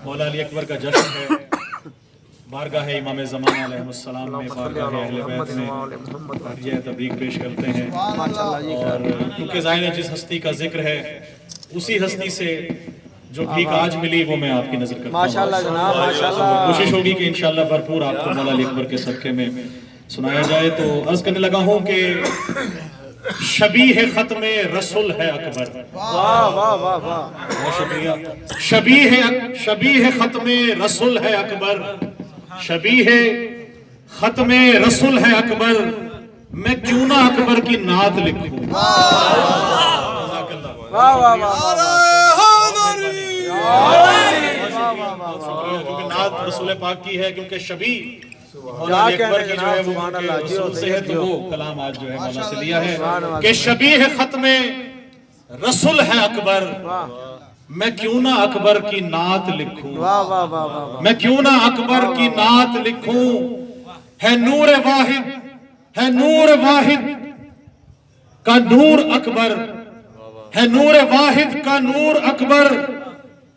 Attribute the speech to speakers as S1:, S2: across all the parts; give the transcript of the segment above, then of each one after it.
S1: مولا علی اکبر کا جشن ہے بارگاہ امام زمان علیہ السلام میں، بارگاہ اہل بیت میں یہ تبریک پیش کرتے ہیں۔ اور کیونکہ ظاہر ہے جس ہستی کا ذکر ہے اسی ہستی سے جو بھیک آج ملی وہ میں آپ کی نظر کرتا ہوں۔
S2: ماشاءاللہ جناب، ماشاءاللہ۔
S1: کوشش ہوگی کہ انشاءاللہ بھرپور آپ کو مولا علی اکبر کے صدقے میں سنایا جائے۔ تو عرض کرنے لگا ہوں کہ شبیہ ختم رسول ہے اکبر۔
S2: واہ واہ واہ واہ،
S1: بہت شکریہ۔ شبیہ ختم رسول ہے اکبر، شبیہ ختم رسول ہے اکبر، میں کیوں نہ اکبر کی نعت لکھوں۔
S2: واہ واہ واہ،
S1: کیونکہ نعت رسول پاک کی ہے، کیونکہ شبیہ مولا علی اکبر کی جو ہے وہ رسول سے ہے، تو وہ کلام آج جو ہے مولا سے لیا ہے کہ شبیہ ختم رسول ہے اکبر، میں کیوں نہ اکبر کی نعت لکھوں، میں کیوں نہ اکبر کی نعت لکھوں۔ ہے نور واحد، ہے نور واحد کا نور اکبر، ہے نور واحد کا نور اکبر،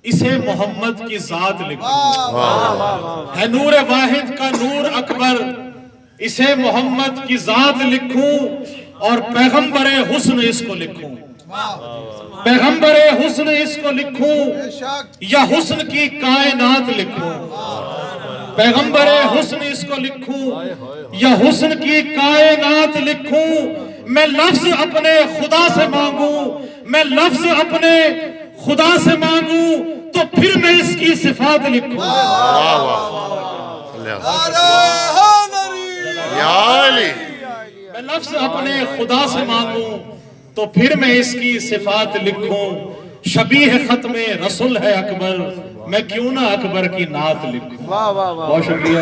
S1: اسے محمد کی ذات لکھوں۔ ہے نور واحد کا نور اکبر، اسے محمد کی ذات لکھوں، اور پیغمبر حسن اس کو لکھوں، پیغمبر حسن اس کو لکھوں، یا حسن کی کائنات لکھوں۔ پیغمبر حسن اس کو لکھوں یا حسن کی کائنات لکھوں، میں لفظ اپنے خدا سے مانگوں، میں لفظ اپنے خدا سے مانگوں تو پھر میں اس کی صفات لکھوں۔ میں لفظ اپنے خدا سے مانگوں تو پھر میں اس کی صفات لکھوں۔ شبیہ ختم رسول ہے اکبر، میں کیوں نہ اکبر کی نعت لکھوں۔ بہت شکریہ۔